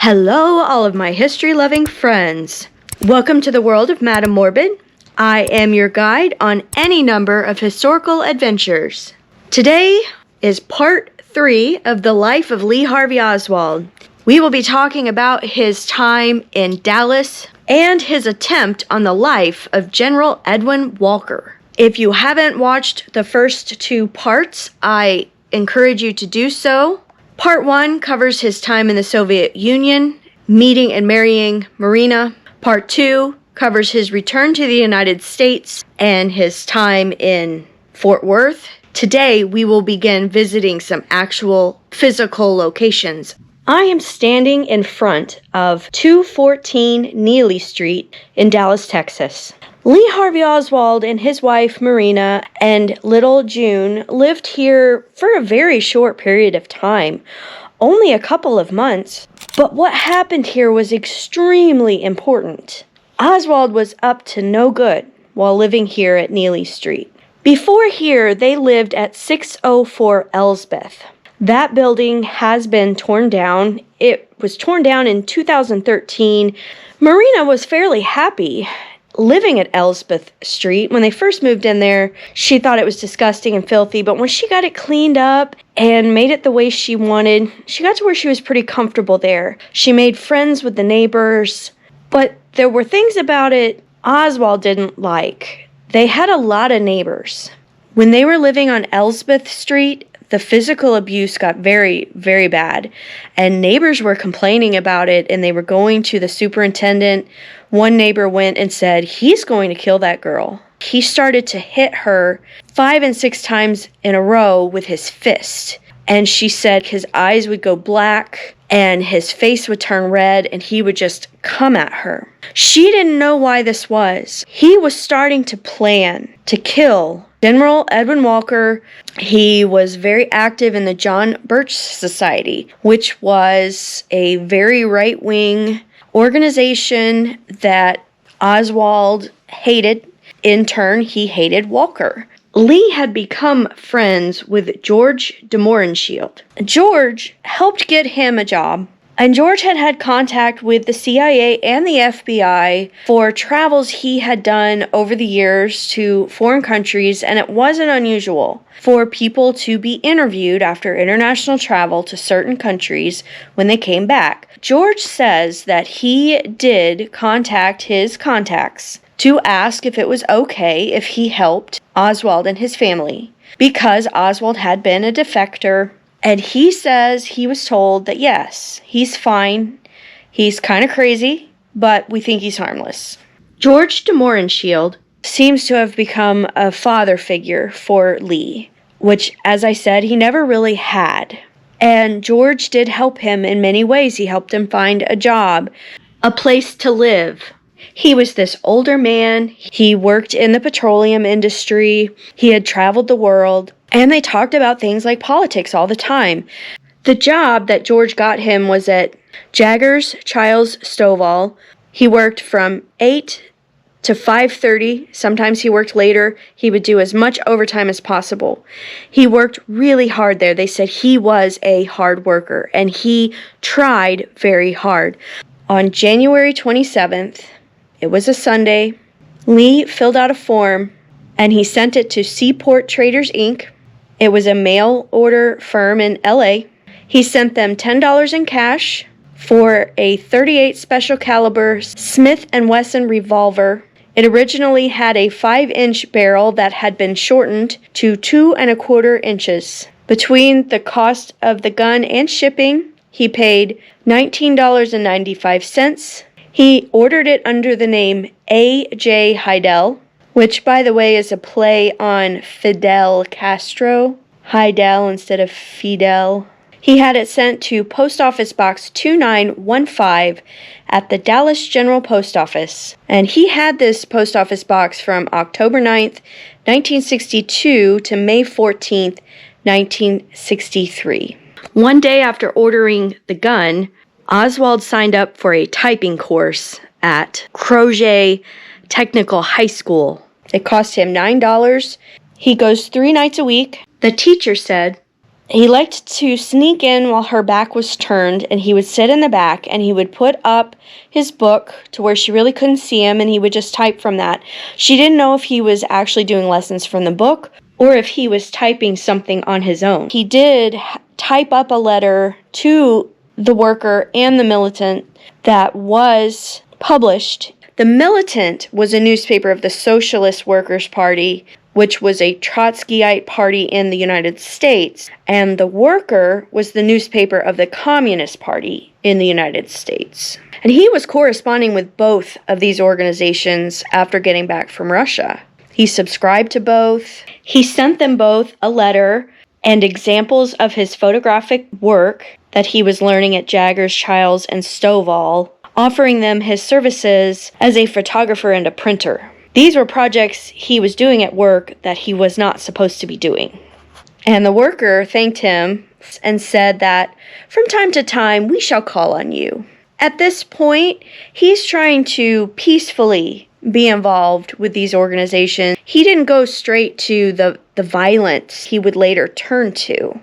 Hello, all of my history-loving friends. Welcome to the world of Madame Morbid. I am your guide on any number of historical adventures. Today is part 3 of the life of Lee Harvey Oswald. We will be talking about his time in Dallas and his attempt on the life of General Edwin Walker. If you haven't watched the first 2 parts, I encourage you to do so. Part 1 covers his time in the Soviet Union, meeting and marrying Marina. Part 2 covers his return to the United States and his time in Fort Worth. Today, we will begin visiting some actual physical locations. I am standing in front of 214 Neely Street in Dallas, Texas. Lee Harvey Oswald and his wife Marina and little June lived here for a very short period of time, only a couple of months. But what happened here was extremely important. Oswald was up to no good while living here at Neely Street. Before here, they lived at 604 Elsbeth. That building has been torn down. It was torn down in 2013. Marina was fairly happy living at Elsbeth Street. When they first moved in there, she thought it was disgusting and filthy, but when she got it cleaned up and made it the way she wanted, she got to where she was pretty comfortable there. She made friends with the neighbors, but there were things about it Oswald didn't like. They had a lot of neighbors. When they were living on Elsbeth Street, the physical abuse got very, very bad, and neighbors were complaining about it, and they were going to the superintendent. One neighbor went and said, "He's going to kill that girl." He started to hit her 5 and 6 times in a row with his fist, and she said his eyes would go black, and his face would turn red, and he would just come at her. She didn't know why this was. He was starting to plan to kill General Edwin Walker. He was very active in the John Birch Society, which was a very right-wing organization that Oswald hated. In turn, he hated Walker. Lee had become friends with George de Mohrenschildt. George helped get him a job, and George had had contact with the CIA and the FBI for travels he had done over the years to foreign countries, and it wasn't unusual for people to be interviewed after international travel to certain countries when they came back. George says that he did contact his contacts to ask if it was okay if he helped Oswald and his family, because Oswald had been a defector. And he says he was told that yes, he's fine, he's kind of crazy, but we think he's harmless. George de Mohrenschildt seems to have become a father figure for Lee, which, as I said, he never really had. And George did help him in many ways. He helped him find a job, a place to live. He was this older man. He worked in the petroleum industry. He had traveled the world. And they talked about things like politics all the time. The job that George got him was at Jaggers Childs Stovall. He worked from 8 to 5:30. Sometimes he worked later. He would do as much overtime as possible. He worked really hard there. They said he was a hard worker, and he tried very hard. On January 27th, it was a Sunday, Lee filled out a form, and he sent it to Seaport Traders, Inc. It was a mail order firm in LA. He sent them $10 in cash for a .38 special caliber Smith & Wesson revolver. It originally had a 5-inch barrel that had been shortened to 2 1/4 inches. Between the cost of the gun and shipping, he paid $19.95. He ordered it under the name A.J. Heidel, which, by the way, is a play on Fidel Castro. Heidel instead of Fidel. He had it sent to Post Office Box 2915 at the Dallas General Post Office. And he had this post office box from October 9th, 1962 to May 14th, 1963. One day after ordering the gun, Oswald signed up for a typing course at Crochet Technical High School. It cost him $9. He goes 3 nights a week. The teacher said He liked to sneak in while her back was turned, and he would sit in the back, and he would put up his book to where she really couldn't see him, and he would just type from that. She didn't know if he was actually doing lessons from the book or if he was typing something on his own. He did type up a letter to the worker and the militant that was published. The Militant was a newspaper of the Socialist Workers' Party, which was a Trotskyite party in the United States, and the Worker was the newspaper of the Communist Party in the United States. And he was corresponding with both of these organizations after getting back from Russia. He subscribed to both. He sent them both a letter and examples of his photographic work that he was learning at Jaggers, Childs, and Stovall, offering them his services as a photographer and a printer. These were projects he was doing at work that he was not supposed to be doing. And the Worker thanked him and said that, "From time to time, we shall call on you." At this point, he's trying to peacefully be involved with these organizations. He didn't go straight to the violence he would later turn to.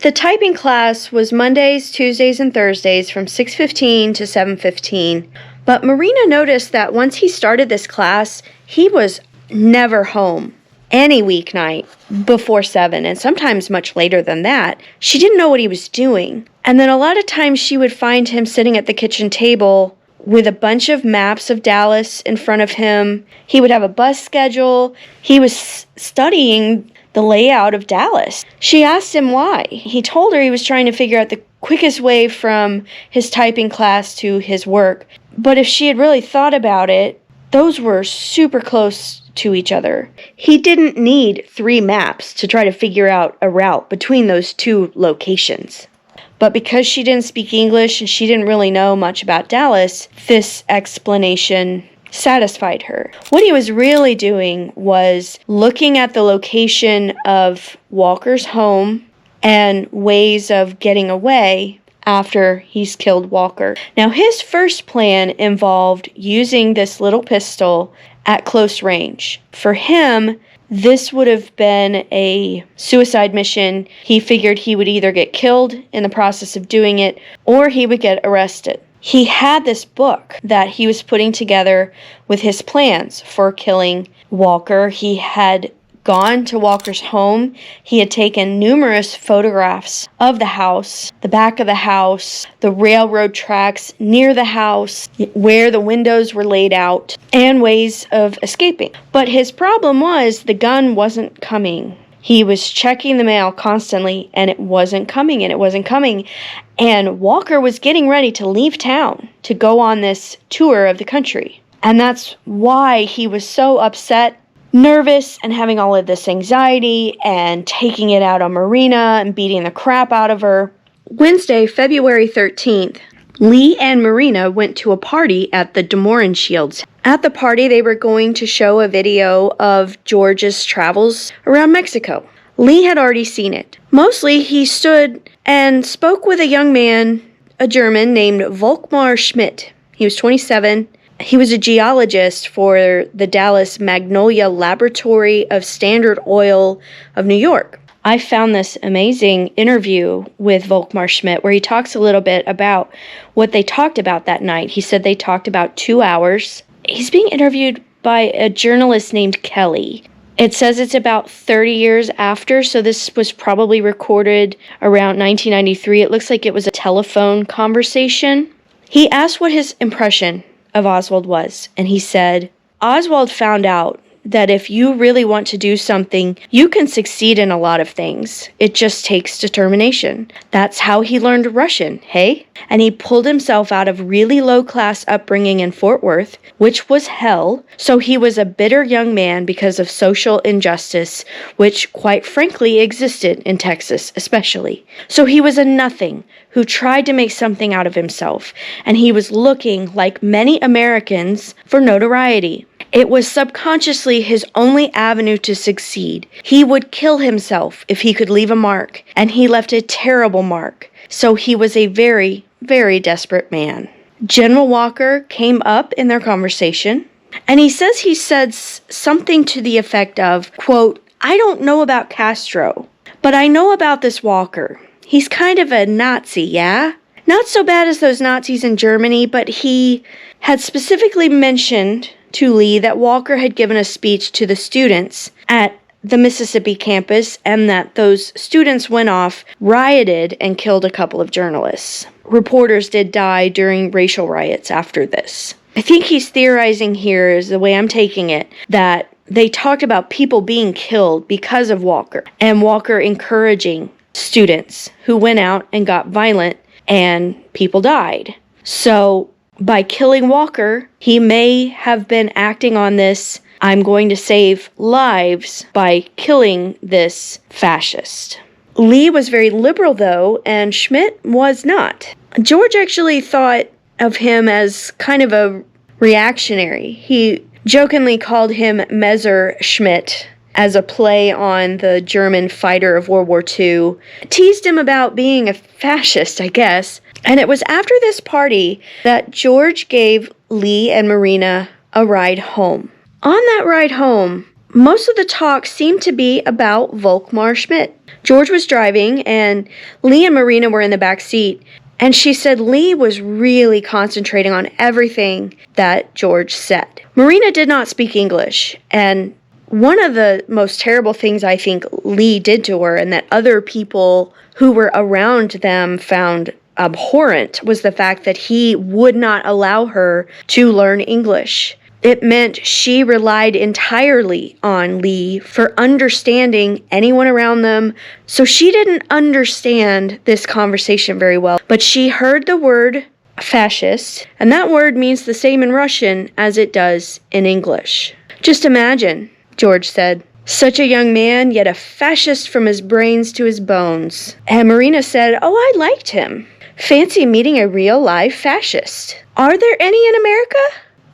The typing class was Mondays, Tuesdays, and Thursdays from 6:15 to 7:15. But Marina noticed that once he started this class, he was never home any weeknight before 7, and sometimes much later than that. She didn't know what he was doing. And then a lot of times she would find him sitting at the kitchen table with a bunch of maps of Dallas in front of him. He would have a bus schedule. He was studying the layout of Dallas. She asked him why. He told her he was trying to figure out the quickest way from his typing class to his work. But if she had really thought about it, those were super close to each other. He didn't need 3 maps to try to figure out a route between those 2 locations. But because she didn't speak English and she didn't really know much about Dallas, this explanation satisfied her. What he was really doing was looking at the location of Walker's home and ways of getting away after he's killed Walker. Now, his first plan involved using this little pistol at close range. For him, this would have been a suicide mission. He figured he would either get killed in the process of doing it or he would get arrested. He had this book that he was putting together with his plans for killing Walker. He had gone to Walker's home. He had taken numerous photographs of the house, the back of the house, the railroad tracks near the house, where the windows were laid out, and ways of escaping. But his problem was the gun wasn't coming. He was checking the mail constantly, and it wasn't coming, and it wasn't coming. And Walker was getting ready to leave town to go on this tour of the country. And that's why he was so upset, nervous, and having all of this anxiety and taking it out on Marina and beating the crap out of her. Wednesday, February 13th, Lee and Marina went to a party at the de Mohrenschildts. At the party, they were going to show a video of George's travels around Mexico. Lee had already seen it. Mostly, he stood and spoke with a young man, a German, named Volkmar Schmidt. He was 27. He was a geologist for the Dallas Magnolia Laboratory of Standard Oil of New York. I found this amazing interview with Volkmar Schmidt where he talks a little bit about what they talked about that night. He said they talked about 2 hours. He's being interviewed by a journalist named Kelly. It says it's about 30 years after, so this was probably recorded around 1993. It looks like it was a telephone conversation. He asked what his impression of Oswald was, and he said, "Oswald found out that if you really want to do something, you can succeed in a lot of things. It just takes determination. That's how he learned Russian, hey? And he pulled himself out of really low-class upbringing in Fort Worth, which was hell, so he was a bitter young man because of social injustice, which quite frankly existed in Texas especially. So he was a nothing who tried to make something out of himself, and he was looking, like many Americans, for notoriety. It was subconsciously his only avenue to succeed. He would kill himself if he could leave a mark, and he left a terrible mark. So he was a very, very desperate man." General Walker came up in their conversation, and he says he said something to the effect of, quote, "I don't know about Castro, But I know about this Walker. He's kind of a Nazi, yeah? Not so bad as those Nazis in Germany, but he had specifically mentioned to Lee that Walker had given a speech to the students at the Mississippi campus and that those students went off, rioted, and killed a couple of journalists. Reporters did die during racial riots after this. I think he's theorizing here, is the way I'm taking it, that they talked about people being killed because of Walker, and Walker encouraging students who went out and got violent, and people died. So, by killing Walker, he may have been acting on this, I'm going to save lives by killing this fascist. Lee was very liberal, though, and Schmidt was not. George actually thought of him as kind of a reactionary. He jokingly called him Messerschmitt as a play on the German fighter of World War II. Teased him about being a fascist, I guess. And it was after this party that George gave Lee and Marina a ride home. On that ride home, most of the talk seemed to be about Volkmar Schmidt. George was driving, and Lee and Marina were in the back seat, and she said Lee was really concentrating on everything that George said. Marina did not speak English, and one of the most terrible things I think Lee did to her, and that other people who were around them found abhorrent, was the fact that he would not allow her to learn English. It meant she relied entirely on Lee for understanding anyone around them. So she didn't understand this conversation very well. But she heard the word fascist, and that word means the same in Russian as it does in English. Just imagine, George said. Such a young man, yet a fascist from his brains to his bones. And Marina said, oh, I liked him. Fancy meeting a real live fascist. Are there any in America?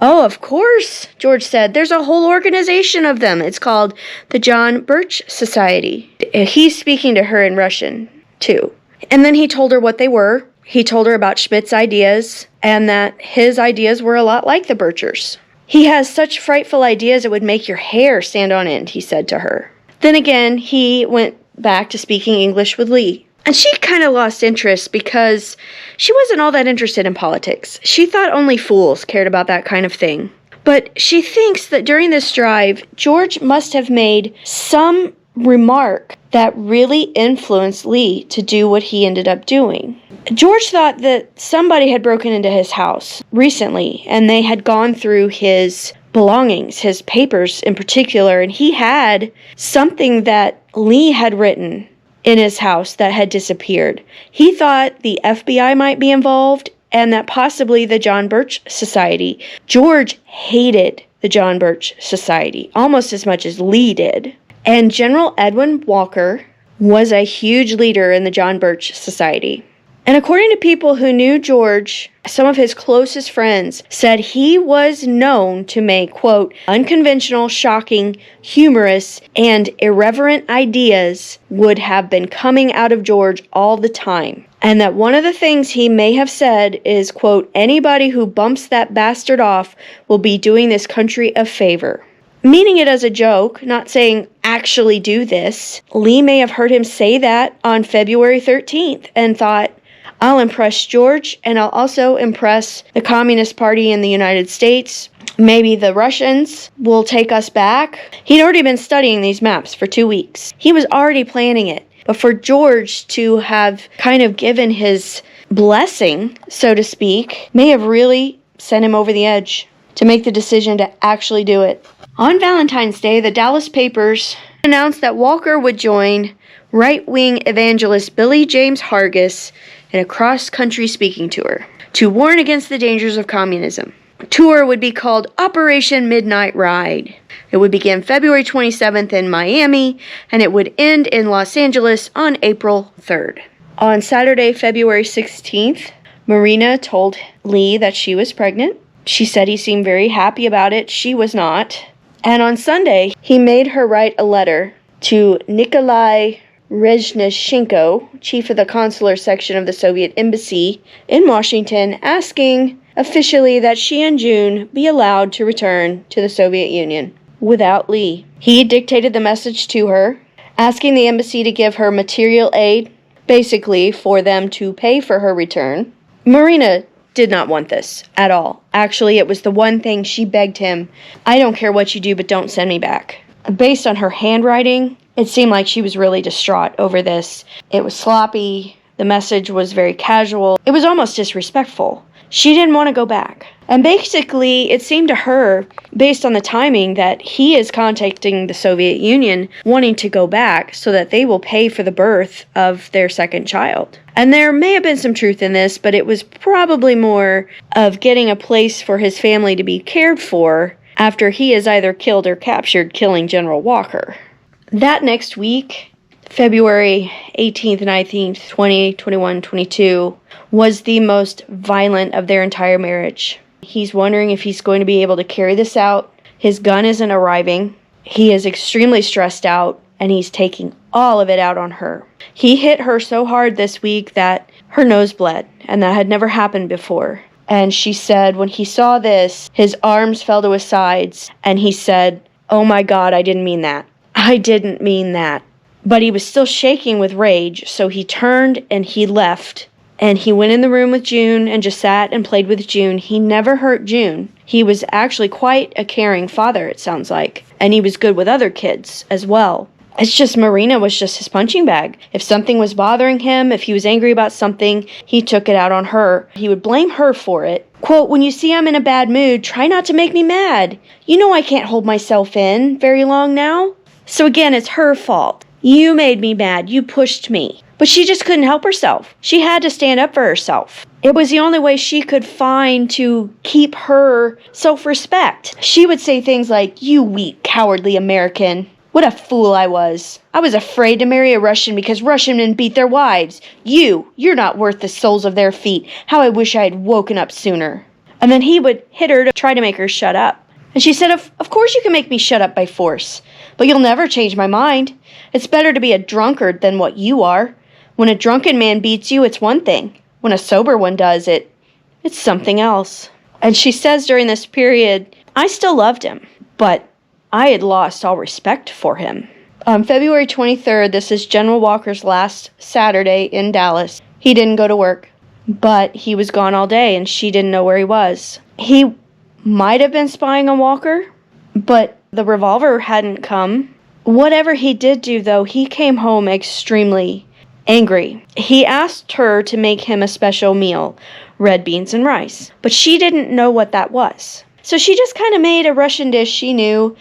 Oh, of course, George said. There's a whole organization of them. It's called the John Birch Society. He's speaking to her in Russian, too. And then he told her what they were. He told her about Schmidt's ideas, and that his ideas were a lot like the Birchers. He has such frightful ideas it would make your hair stand on end, he said to her. Then again, he went back to speaking English with Lee. And she kind of lost interest because she wasn't all that interested in politics. She thought only fools cared about that kind of thing. But she thinks that during this drive, George must have made some remark that really influenced Lee to do what he ended up doing. George thought that somebody had broken into his house recently, and they had gone through his belongings, his papers in particular, and he had something that Lee had written in his house that had disappeared. He thought the FBI might be involved and that possibly the John Birch Society. George hated the John Birch Society almost as much as Lee did. And General Edwin Walker was a huge leader in the John Birch Society. And according to people who knew George, some of his closest friends said he was known to make, quote, unconventional, shocking, humorous, and irreverent ideas would have been coming out of George all the time. And that one of the things he may have said is, quote, anybody who bumps that bastard off will be doing this country a favor. Meaning it as a joke, not saying actually do this. Lee may have heard him say that on February 13th and thought, I'll impress George, and I'll also impress the Communist Party in the United States. Maybe the Russians will take us back. He'd already been studying these maps for 2 weeks. He was already planning it. But for George to have kind of given his blessing, so to speak, may have really sent him over the edge to make the decision to actually do it. On Valentine's Day, the Dallas papers announced that Walker would join right-wing evangelist Billy James Hargis in a cross-country speaking tour to warn against the dangers of communism. The tour would be called Operation Midnight Ride. It would begin February 27th in Miami, and it would end in Los Angeles on April 3rd. On Saturday, February 16th, Marina told Lee that she was pregnant. She said he seemed very happy about it. She was not. And on Sunday, he made her write a letter to Nikolai Rezhnyshenko, chief of the consular section of the Soviet embassy in Washington, asking officially that she and June be allowed to return to the Soviet Union without Lee. He dictated the message to her, asking the embassy to give her material aid, basically for them to pay for her return. Marina did not want this at all. Actually, it was the one thing she begged him, I don't care what you do, but don't send me back. Based on her handwriting, it seemed like she was really distraught over this. It was sloppy. The message was very casual. It was almost disrespectful. She didn't want to go back. And basically, it seemed to her, based on the timing, that he is contacting the Soviet Union wanting to go back so that they will pay for the birth of their second child. And there may have been some truth in this, but it was probably more of getting a place for his family to be cared for after he is either killed or captured, killing General Walker. That next week, February 18th, 19th, 20, 21, 22, was the most violent of their entire marriage. He's wondering if he's going to be able to carry this out. His gun isn't arriving. He is extremely stressed out, and he's taking all of it out on her. He hit her so hard this week that her nose bled, and that had never happened before. And she said when he saw this, his arms fell to his sides, and he said, "Oh my God, I didn't mean that. I didn't mean that." But he was still shaking with rage, so he turned and he left. And he went in the room with June and just sat and played with June. He never hurt June. He was actually quite a caring father, it sounds like. And he was good with other kids as well. It's just Marina was just his punching bag. If something was bothering him, if he was angry about something, he took it out on her. He would blame her for it. Quote, "When you see I'm in a bad mood, try not to make me mad. You know I can't hold myself in very long now." So again, it's her fault. You made me mad. You pushed me. But she just couldn't help herself. She had to stand up for herself. It was the only way she could find to keep her self-respect. She would say things like, "You weak, cowardly American. What a fool I was. I was afraid to marry a Russian because Russian men beat their wives. You're not worth the soles of their feet. How I wish I had woken up sooner." And then he would hit her to try to make her shut up. And she said, of course you can make me shut up by force, but you'll never change my mind. It's better to be a drunkard than what you are. When a drunken man beats you, it's one thing. When a sober one does it, it's something else. And she says during this period, I still loved him, but I had lost all respect for him. On February 23rd, this is General Walker's last Saturday in Dallas. He didn't go to work, but he was gone all day and she didn't know where he was. He might have been spying on Walker, but the revolver hadn't come. Whatever he did do, though, he came home extremely angry. He asked her to make him a special meal, red beans and rice, but she didn't know what that was. So she just kind of made a Russian dish she knew,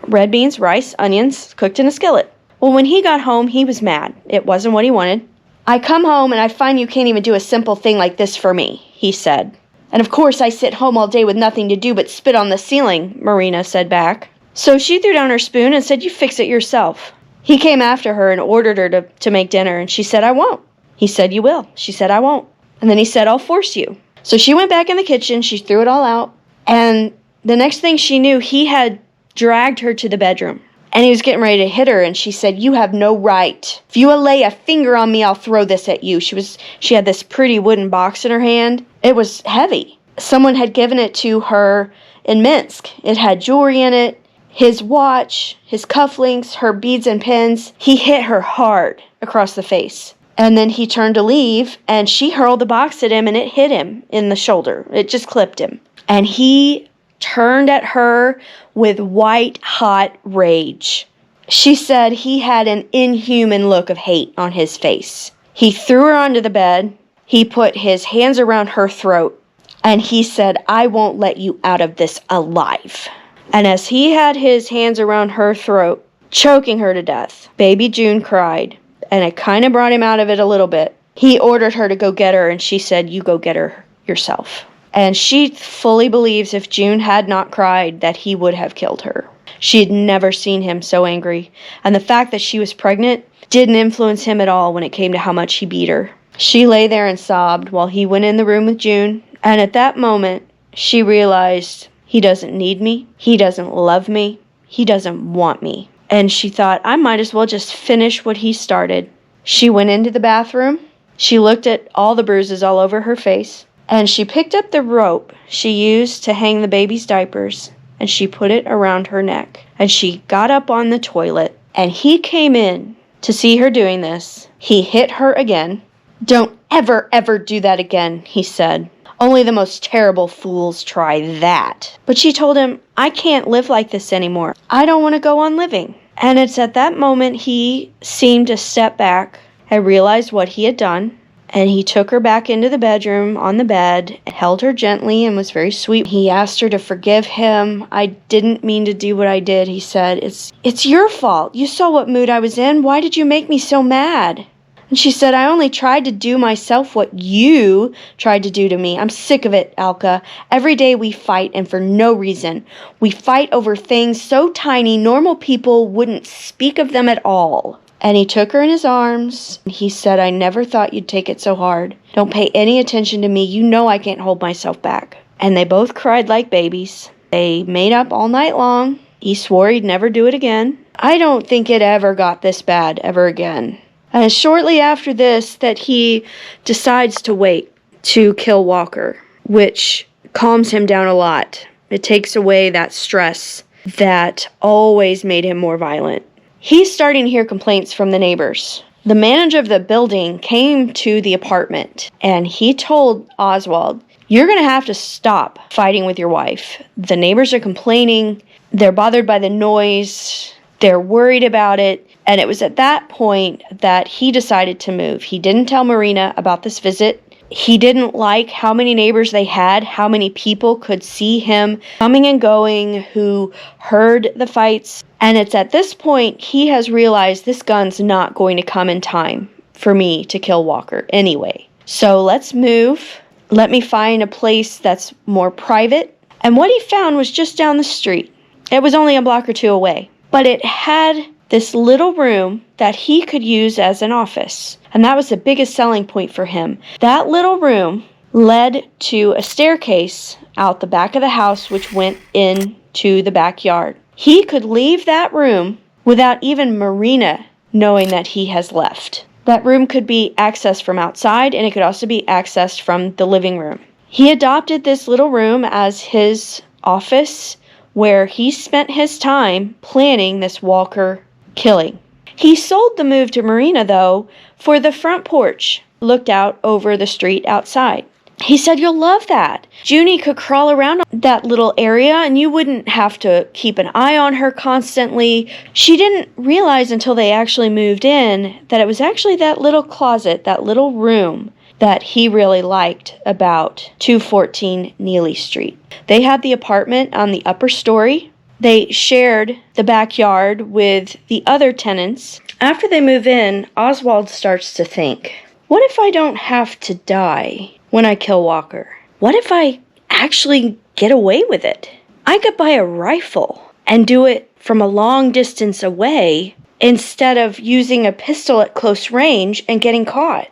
red beans, rice, onions, cooked in a skillet. Well, when he got home, he was mad. It wasn't what he wanted. "I come home and I find you can't even do a simple thing like this for me," he said. "And of course I sit home all day with nothing to do but spit on the ceiling," Marina said back. So she threw down her spoon and said, "You fix it yourself." He came after her and ordered her to make dinner, and she said, "I won't." He said, "You will." She said, "I won't." And then he said, "I'll force you." So she went back in the kitchen, she threw it all out, and the next thing she knew, he had dragged her to the bedroom. And he was getting ready to hit her, and she said, "You have no right. If you lay a finger on me, I'll throw this at you." She had this pretty wooden box in her hand. It was heavy. Someone had given it to her in Minsk. It had jewelry in it, his watch, his cufflinks, her beads and pins. He hit her hard across the face. And then he turned to leave, and she hurled the box at him, and it hit him in the shoulder. It just clipped him. And he turned at her with white-hot rage. She said he had an inhuman look of hate on his face. He threw her onto the bed. He put his hands around her throat, and he said, "I won't let you out of this alive." And as he had his hands around her throat, choking her to death, baby June cried, and it kind of brought him out of it a little bit. He ordered her to go get her, and she said, "You go get her yourself." And she fully believes if June had not cried, that he would have killed her. She had never seen him so angry, and the fact that she was pregnant didn't influence him at all when it came to how much he beat her. She lay there and sobbed while he went in the room with June, and at that moment, she realized, he doesn't need me, he doesn't love me, he doesn't want me. And she thought, I might as well just finish what he started. She went into the bathroom, she looked at all the bruises all over her face, and she picked up the rope she used to hang the baby's diapers, and she put it around her neck. And she got up on the toilet, and he came in to see her doing this. He hit her again. "Don't ever do that again," he said. "Only the most terrible fools try that." But she told him, "I can't live like this anymore. I don't want to go on living." And it's at that moment he seemed to step back and realized what he had done. And he took her back into the bedroom on the bed, held her gently, and was very sweet. He asked her to forgive him. "I didn't mean to do what I did," he said. It's your fault. You saw what mood I was in. Why did you make me so mad?" And she said, "I only tried to do myself what you tried to do to me. I'm sick of it, Alka. Every day we fight, and for no reason. We fight over things so tiny normal people wouldn't speak of them at all." And he took her in his arms. He said, "I never thought you'd take it so hard. Don't pay any attention to me. You know I can't hold myself back." And they both cried like babies. They made up all night long. He swore he'd never do it again. I don't think it ever got this bad ever again. And shortly after this, that he decides to wait to kill Walker, which calms him down a lot. It takes away that stress that always made him more violent. He's starting to hear complaints from the neighbors. The manager of the building came to the apartment, and he told Oswald, "You're going to have to stop fighting with your wife. The neighbors are complaining. They're bothered by the noise. They're worried about it." And it was at that point that he decided to move. He didn't tell Marina about this visit. He didn't like how many neighbors they had, how many people could see him coming and going, who heard the fights. And it's at this point he has realized this gun's not going to come in time for me to kill Walker anyway. So let's move. Let me find a place that's more private. And what he found was just down the street. It was only a block or two away. But it had this little room that he could use as an office. And that was the biggest selling point for him. That little room led to a staircase out the back of the house which went into the backyard. He could leave that room without even Marina knowing that he has left. That room could be accessed from outside, and it could also be accessed from the living room. He adopted this little room as his office where he spent his time planning this Walker killing. He sold the move to Marina, though, for the front porch looked out over the street outside. He said, "You'll love that. Junie could crawl around that little area and you wouldn't have to keep an eye on her constantly." She didn't realize until they actually moved in that it was actually that little closet, that little room, that he really liked about 214 Neely Street. They had the apartment on the upper story. They shared the backyard with the other tenants. After they move in, Oswald starts to think, what if I don't have to die when I kill Walker? What if I actually get away with it? I could buy a rifle and do it from a long distance away instead of using a pistol at close range and getting caught.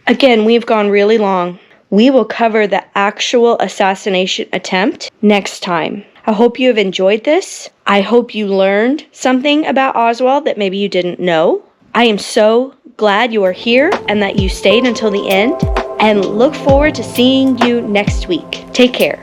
Again, we've gone really long. We will cover the actual assassination attempt next time. I hope you have enjoyed this. I hope you learned something about Oswald that maybe you didn't know. I am so glad you are here and that you stayed until the end, and look forward to seeing you next week. Take care.